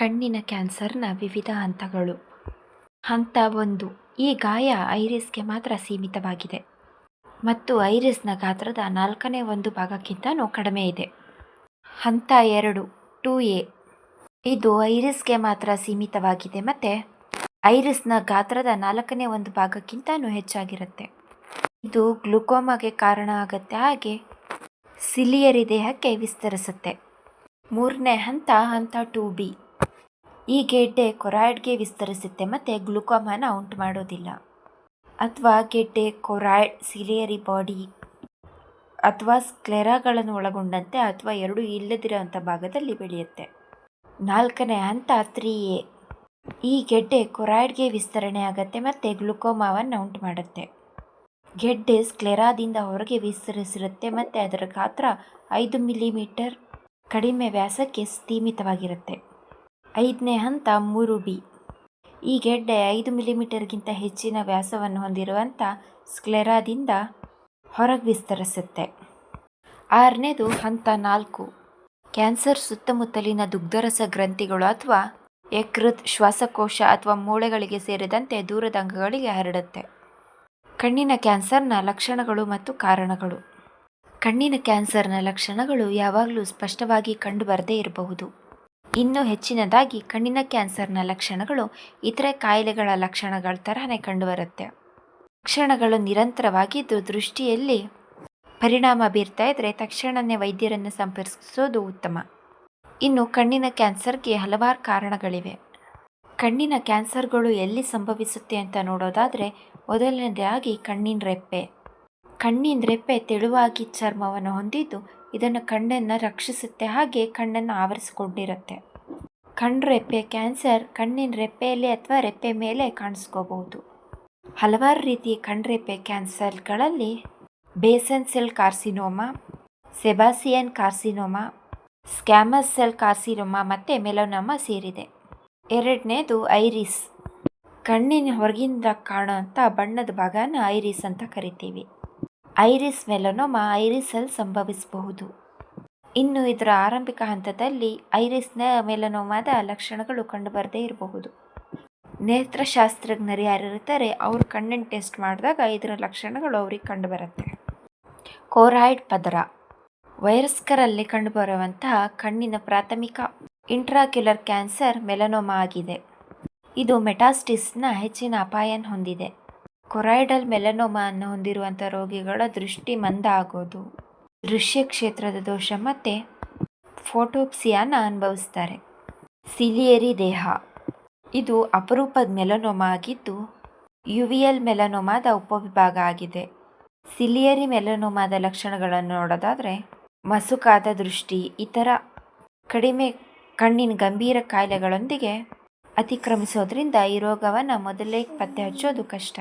ಕಣ್ಣಿನ ಕ್ಯಾನ್ಸರ್ನ ವಿವಿಧ ಹಂತಗಳು. ಹಂತ 1. ಈ ಗಾಯ ಐರಿಸ್ಗೆ ಮಾತ್ರ ಸೀಮಿತವಾಗಿದೆ ಮತ್ತು ಐರಿಸ್ನ ಗಾತ್ರದ 1/4 ಭಾಗಕ್ಕಿಂತಲೂ ಕಡಿಮೆ ಇದೆ. ಹಂತ 2 2A. ಇದು ಐರಿಸ್ಗೆ ಮಾತ್ರ ಸೀಮಿತವಾಗಿದೆ ಮತ್ತು ಐರಿಸ್ನ ಗಾತ್ರದ 1/4 ಭಾಗಕ್ಕಿಂತಲೂ ಹೆಚ್ಚಾಗಿರುತ್ತೆ. ಇದು ಗ್ಲುಕೋಮಾಗೆ ಕಾರಣ ಆಗುತ್ತೆ, ಹಾಗೆ ಸಿಲಿಯರಿ ದೇಹಕ್ಕೆ ವಿಸ್ತರಿಸುತ್ತೆ. 3ನೇ ಹಂತ 2B. ಈ ಗೆಡ್ಡೆ ಕೊರಾಯ್ಡ್ಗೆ ವಿಸ್ತರಿಸುತ್ತೆ ಮತ್ತು ಗ್ಲುಕೋಮಾನ ಉಂಟು ಮಾಡೋದಿಲ್ಲ, ಅಥವಾ ಗೆಡ್ಡೆ ಕೊರಾಯ್ಡ್, ಸಿಲಿಯರಿ ಬಾಡಿ ಅಥವಾ ಸ್ಕ್ಲೆರಾಗಳನ್ನು ಒಳಗೊಂಡಂತೆ ಅಥವಾ ಎರಡೂ ಇಲ್ಲದಿರುವಂಥ ಭಾಗದಲ್ಲಿ ಬೆಳೆಯುತ್ತೆ. 4ನೇ ಹಂತ 3A. ಈ ಗೆಡ್ಡೆ ಕೊರಾಯ್ಡ್ಗೆ ವಿಸ್ತರಣೆ ಆಗುತ್ತೆ ಮತ್ತು ಗ್ಲುಕೋಮಾವನ್ನು ಉಂಟು ಮಾಡುತ್ತೆ. ಗೆಡ್ಡೆ ಸ್ಕ್ಲೆರಾದಿಂದ ಹೊರಗೆ ವಿಸ್ತರಿಸಿರುತ್ತೆ ಮತ್ತು ಅದರ ಗಾತ್ರ 5 ಮಿಲಿಮೀಟರ್ ಕಡಿಮೆ ವ್ಯಾಸಕ್ಕೆ ಸೀಮಿತವಾಗಿರುತ್ತೆ. 5ನೇ ಹಂತ 3B. ಈ ಗೆಡ್ಡೆ 5 ಮಿಲಿಮೀಟರ್ಗಿಂತ ಹೆಚ್ಚಿನ ವ್ಯಾಸವನ್ನು ಹೊಂದಿರುವಂಥ ಸ್ಕ್ಲೆರಾದಿಂದ ಹೊರಗೆ ವಿಸ್ತರಿಸುತ್ತೆ. 6ನೇದು ಹಂತ 4. ಕ್ಯಾನ್ಸರ್ ಸುತ್ತಮುತ್ತಲಿನ ದುಗ್ಧರಸ ಗ್ರಂಥಿಗಳು ಅಥವಾ ಯಕೃತ್, ಶ್ವಾಸಕೋಶ ಅಥವಾ ಮೂಳೆಗಳಿಗೆ ಸೇರಿದಂತೆ ದೂರದ ಅಂಗಗಳಿಗೆ ಹರಡುತ್ತೆ. ಕಣ್ಣಿನ ಕ್ಯಾನ್ಸರ್ನ ಲಕ್ಷಣಗಳು ಮತ್ತು ಕಾರಣಗಳು. ಕಣ್ಣಿನ ಕ್ಯಾನ್ಸರ್ನ ಲಕ್ಷಣಗಳು ಯಾವಾಗಲೂ ಸ್ಪಷ್ಟವಾಗಿ ಕಂಡುಬರದೇ ಇರಬಹುದು. ಇನ್ನೂ ಹೆಚ್ಚಿನದಾಗಿ, ಕಣ್ಣಿನ ಕ್ಯಾನ್ಸರ್ನ ಲಕ್ಷಣಗಳು ಇತರೆ ಕಾಯಿಲೆಗಳ ಲಕ್ಷಣಗಳ ತರಹನೇ ಕಂಡುಬರುತ್ತೆ. ಲಕ್ಷಣಗಳು ನಿರಂತರವಾಗಿದ್ದು ದೃಷ್ಟಿಯಲ್ಲಿ ಪರಿಣಾಮ ಬೀರ್ತಾ ಇದ್ದರೆ ತಕ್ಷಣವೇ ವೈದ್ಯರನ್ನು ಸಂಪರ್ಕಿಸೋದು ಉತ್ತಮ. ಇನ್ನು ಕಣ್ಣಿನ ಕ್ಯಾನ್ಸರ್ಗೆ ಹಲವಾರು ಕಾರಣಗಳಿವೆ. ಕಣ್ಣಿನ ಕ್ಯಾನ್ಸರ್ಗಳು ಎಲ್ಲಿ ಸಂಭವಿಸುತ್ತೆ ಅಂತ ನೋಡೋದಾದರೆ, ಮೊದಲನೇದಾಗಿ ಕಣ್ಣಿನ ರೆಪ್ಪೆ. ಕಣ್ಣಿನ ರೆಪ್ಪೆ ತೆಳುವಾಗಿ ಚರ್ಮವನ್ನು ಹೊಂದಿದ್ದು ಇದನ್ನು ಕಣ್ಣನ್ನು ರಕ್ಷಿಸುತ್ತೆ, ಹಾಗೆ ಕಣ್ಣನ್ನು ಆವರಿಸಿಕೊಂಡಿರುತ್ತೆ. ಕಣ್ರೆಪ್ಪೆ ಕ್ಯಾನ್ಸರ್ ಕಣ್ಣಿನ ರೆಪ್ಪೆಯಲ್ಲಿ ಅಥವಾ ರೆಪ್ಪೆ ಮೇಲೆ ಕಾಣಿಸ್ಕೋಬಹುದು. ಹಲವಾರು ರೀತಿಯ ಕಣ್ರೆಪ್ಪೆ ಕ್ಯಾನ್ಸರ್ಗಳಲ್ಲಿ basal cell carcinoma, sebaceous carcinoma, squamous cell carcinoma ಮತ್ತು ಮೆಲನೋಮಾ ಸೇರಿದೆ. 2ನೇದು ಐರಿಸ್. ಕಣ್ಣಿನ ಹೊರಗಿಂದ ಕಾಣುವಂಥ ಬಣ್ಣದ ಭಾಗನ ಐರಿಸ್ ಅಂತ ಕರಿತೀವಿ. ಐರಿಸ್ ಮೆಲನೋಮಾ ಐರಿಸಲ್ಲಿ ಸಂಭವಿಸಬಹುದು. ಇನ್ನು ಇದರ ಆರಂಭಿಕ ಹಂತದಲ್ಲಿ ಐರಿಸ್ನ ಮೆಲನೋಮಾದ ಲಕ್ಷಣಗಳು ಕಂಡುಬರದೇ ಇರಬಹುದು. ನೇತ್ರಶಾಸ್ತ್ರಜ್ಞರು ಯಾರಿರ್ತಾರೆ ಅವರು ಕಣ್ಣಿನ ಟೆಸ್ಟ್ ಮಾಡಿದಾಗ ಇದರ ಲಕ್ಷಣಗಳು ಅವ್ರಿಗೆ ಕಂಡುಬರುತ್ತೆ. ಕೊರಾಯ್ಡ್ ಪದರ. ವಯಸ್ಕರಲ್ಲಿ ಕಂಡುಬರುವಂತಹ ಕಣ್ಣಿನ ಪ್ರಾಥಮಿಕ ಇಂಟ್ರಾಕ್ಯುಲರ್ ಕ್ಯಾನ್ಸರ್ ಮೆಲನೋಮಾ ಆಗಿದೆ. ಇದು ಮೆಟಾಸ್ಟಿಸ್ನ ಹೆಚ್ಚಿನ ಅಪಾಯನ ಹೊಂದಿದೆ. ಕೊರಾಯ್ಡಲ್ ಮೆಲನೋಮಾ ಅನ್ನು ಹೊಂದಿರುವಂಥ ರೋಗಿಗಳ ದೃಷ್ಟಿ ಮಂದ ಆಗೋದು, ದೃಶ್ಯ ಕ್ಷೇತ್ರದ ದೋಷ ಮತ್ತು ಫೋಟೋಪ್ಸಿಯಾನ ಅನುಭವಿಸ್ತಾರೆ. ಸಿಲಿಯರಿ ದೇಹ. ಇದು ಅಪರೂಪದ ಮೆಲನೋಮಾ ಆಗಿದ್ದು ಯುವಿಯಲ್ ಮೆಲನೋಮಾದ ಉಪವಿಭಾಗ ಆಗಿದೆ. ಸಿಲಿಯರಿ ಮೆಲನೋಮಾದ ಲಕ್ಷಣಗಳನ್ನು ನೋಡೋದಾದರೆ ಮಸುಕಾದ ದೃಷ್ಟಿ, ಇತರ ಕಡಿಮೆ ಕಣ್ಣಿನ ಗಂಭೀರ ಕಾಯಿಲೆಗಳೊಂದಿಗೆ ಅತಿಕ್ರಮಿಸೋದ್ರಿಂದ ಈ ರೋಗವನ್ನು ಮೊದಲೇ ಪತ್ತೆ ಹಚ್ಚೋದು ಕಷ್ಟ.